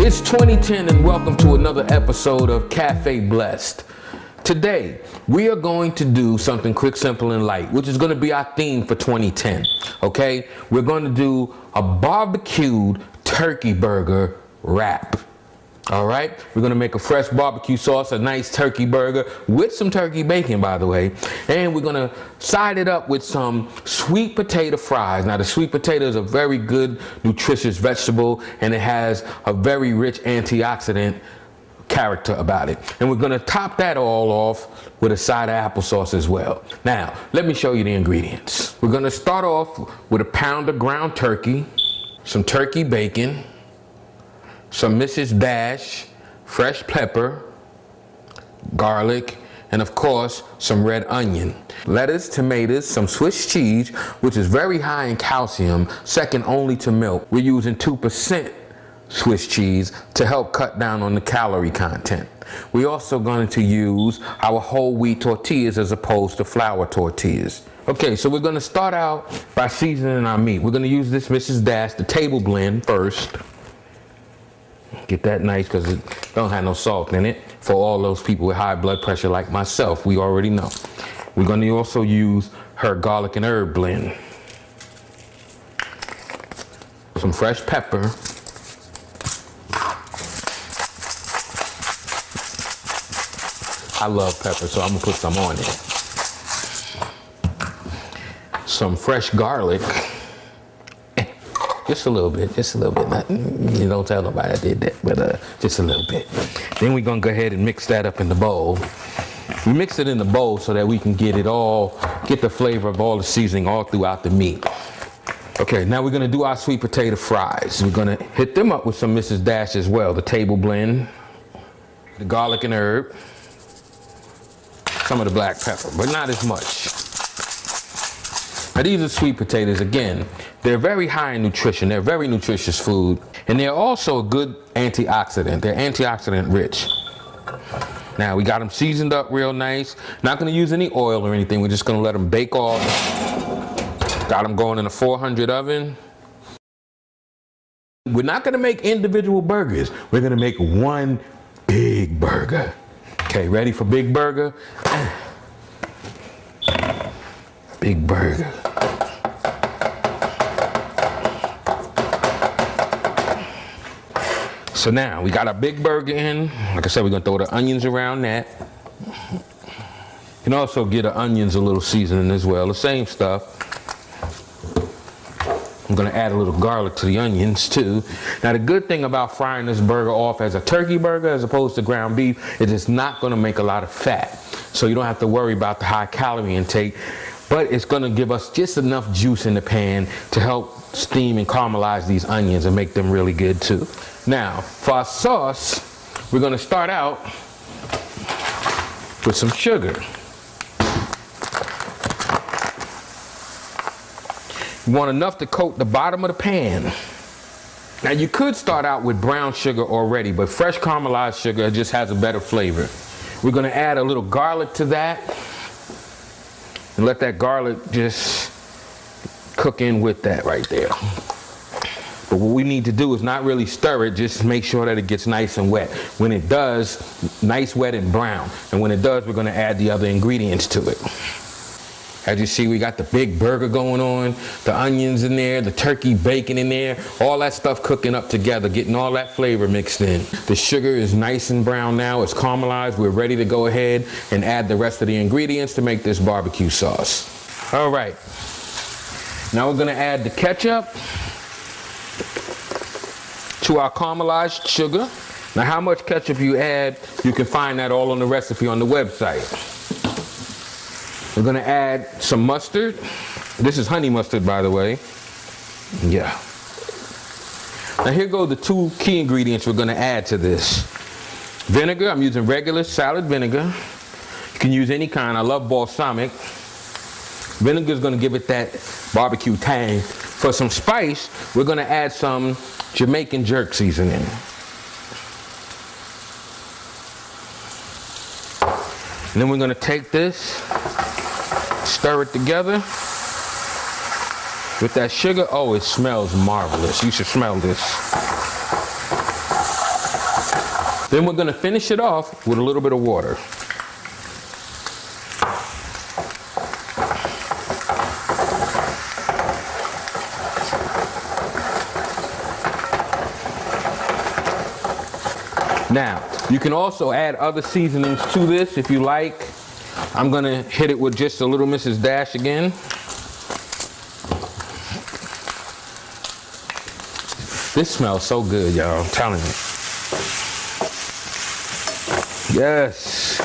It's 2010 and welcome to another episode of Cafe Blessed. Today, we are going to do something quick, simple, and light, which is going to be our theme for 2010, okay? We're going to do a barbecued turkey burger wrap. All right, we're gonna make a fresh barbecue sauce, a nice turkey burger with some turkey bacon, by the way, and we're gonna side it up with some sweet potato fries. Now, the sweet potato is a very good, nutritious vegetable, and it has a very rich antioxidant character about it. And we're gonna top that all off with a side of applesauce as well. Now, let me show you the ingredients. We're gonna start off with a pound of ground turkey, some turkey bacon, some Mrs. Dash, fresh pepper, garlic, and of course, some red onion. Lettuce, tomatoes, some Swiss cheese, which is very high in calcium, second only to milk. We're using 2% Swiss cheese to help cut down on the calorie content. We're also going to use our whole wheat tortillas as opposed to flour tortillas. Okay, so we're going to start out by seasoning our meat. We're going to use this Mrs. Dash, the table blend first. Get that nice because it don't have no salt in it. For all those people with high blood pressure like myself, we already know. We're going to also use her garlic and herb blend. Some fresh pepper. I love pepper, so I'm going to put some on it. Some fresh garlic. Just a little bit, Nothing, you don't tell nobody I did that, but just a little bit. Then we're gonna go ahead and mix that up in the bowl. We mix it in the bowl so that we can get the flavor of all the seasoning all throughout the meat. Okay, now we're gonna do our sweet potato fries. We're gonna hit them up with some Mrs. Dash as well, the table blend, the garlic and herb, some of the black pepper, but not as much. Now, these are sweet potatoes. Again, they're very high in nutrition. They're very nutritious food. And they're also a good antioxidant. They're antioxidant rich. Now, we got them seasoned up real nice. Not going to use any oil or anything. We're just going to let them bake off. Got them going in a 400 oven. We're not going to make individual burgers. We're going to make one big burger. Okay, ready for big burger? Big burger. So now we got our big burger in. Like I said, we're gonna throw the onions around that. You can also get the onions a little seasoning as well, the same stuff. I'm gonna add a little garlic to the onions too. Now, the good thing about frying this burger off as a turkey burger as opposed to ground beef is it's not gonna make a lot of fat. So you don't have to worry about the high calorie intake, but it's gonna give us just enough juice in the pan to help steam and caramelize these onions and make them really good too. Now, for our sauce, we're gonna start out with some sugar. You want enough to coat the bottom of the pan. Now, you could start out with brown sugar already, but fresh caramelized sugar just has a better flavor. We're gonna add a little garlic to that and let that garlic just cook in with that right there. But what we need to do is not really stir it, just make sure that it gets nice and wet. When it does, nice, wet, and brown. And when it does, we're gonna add the other ingredients to it. As you see, we got the big burger going on, the onions in there, the turkey bacon in there, all that stuff cooking up together, getting all that flavor mixed in. The sugar is nice and brown now, it's caramelized. We're ready to go ahead and add the rest of the ingredients to make this barbecue sauce. All right, now we're gonna add the ketchup to our caramelized sugar. Now, how much ketchup you add, you can find that all on the recipe on the website. We're gonna add some mustard. This is honey mustard, by the way. Yeah. Now, here go the two key ingredients we're gonna add to this. Vinegar, I'm using regular salad vinegar. You can use any kind, I love balsamic. Vinegar is gonna give it that barbecue tang. For some spice, we're gonna add some Jamaican jerk seasoning. And then we're gonna take this, stir it together with that sugar. Oh, it smells marvelous. You should smell this. Then we're gonna finish it off with a little bit of water. Now, you can also add other seasonings to this if you like. I'm gonna hit it with just a little Mrs. Dash again. This smells so good, y'all, I'm telling you. Yes,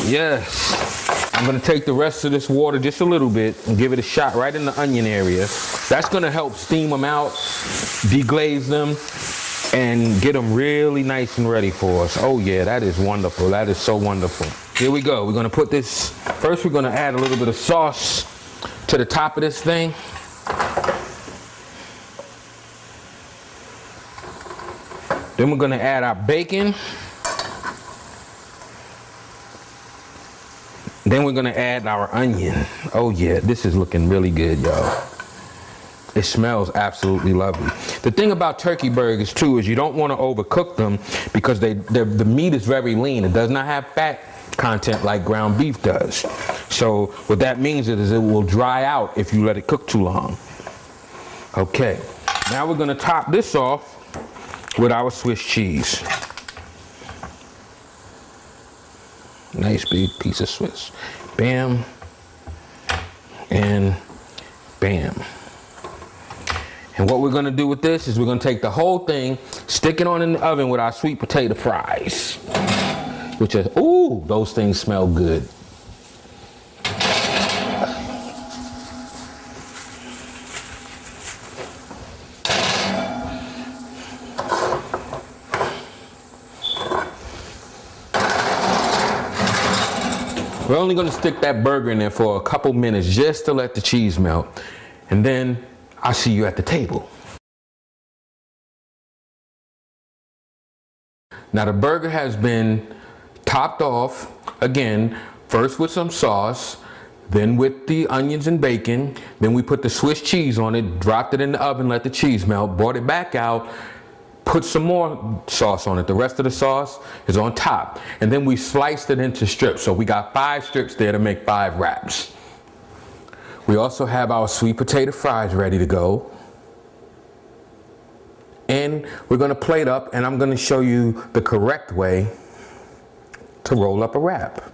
yes. I'm gonna take the rest of this water, just a little bit, and give it a shot right in the onion area. That's gonna help steam them out, deglaze them, and get them really nice and ready for us. Oh yeah, that is wonderful. That is so wonderful. Here we go. We're gonna put this, first we're gonna add a little bit of sauce to the top of this thing. Then we're gonna add our bacon. Then we're gonna add our onion. Oh yeah, this is looking really good, y'all. It smells absolutely lovely. The thing about turkey burgers too is you don't want to overcook them because the meat is very lean. It does not have fat content like ground beef does. So what that means is it will dry out if you let it cook too long. Okay, now we're gonna top this off with our Swiss cheese. Nice big piece of Swiss. Bam, and bam. And what we're gonna do with this is we're gonna take the whole thing, stick it on in the oven with our sweet potato fries. Which are, ooh, those things smell good. We're only gonna stick that burger in there for a couple minutes just to let the cheese melt. And then I'll see you at the table. Now the burger has been topped off, again, first with some sauce, then with the onions and bacon, then we put the Swiss cheese on it, dropped it in the oven, let the cheese melt, brought it back out, put some more sauce on it. The rest of the sauce is on top. And then we sliced it into strips. So we got 5 strips there to make 5 wraps. We also have our sweet potato fries ready to go. And we're gonna plate up and I'm gonna show you the correct way to roll up a wrap.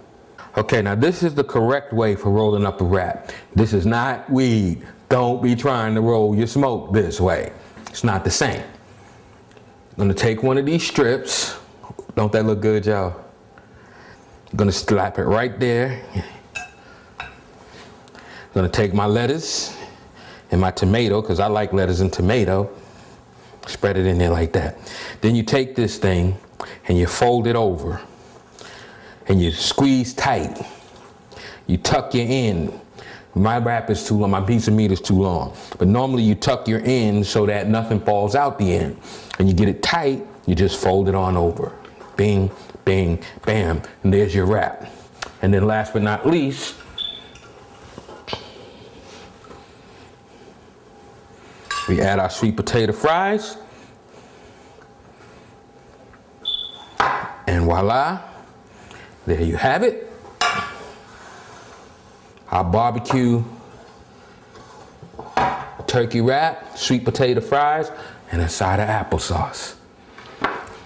Okay, now this is the correct way for rolling up a wrap. This is not weed. Don't be trying to roll your smoke this way. It's not the same. I'm gonna take one of these strips. Don't that look good, y'all? I'm gonna slap it right there. I'm gonna take my lettuce and my tomato, because I like lettuce and tomato. Spread it in there like that. Then you take this thing and you fold it over and you squeeze tight. You tuck your end. My wrap is too long, my piece of meat is too long. But normally you tuck your end so that nothing falls out the end. And you get it tight, you just fold it on over. Bing, bing, bam, and there's your wrap. And then last but not least, we add our sweet potato fries. And voila, there you have it. Our barbecue turkey wrap, sweet potato fries, and a side of applesauce.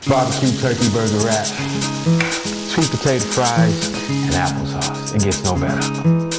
Barbecue turkey burger wrap, sweet potato fries, and applesauce. It gets no better.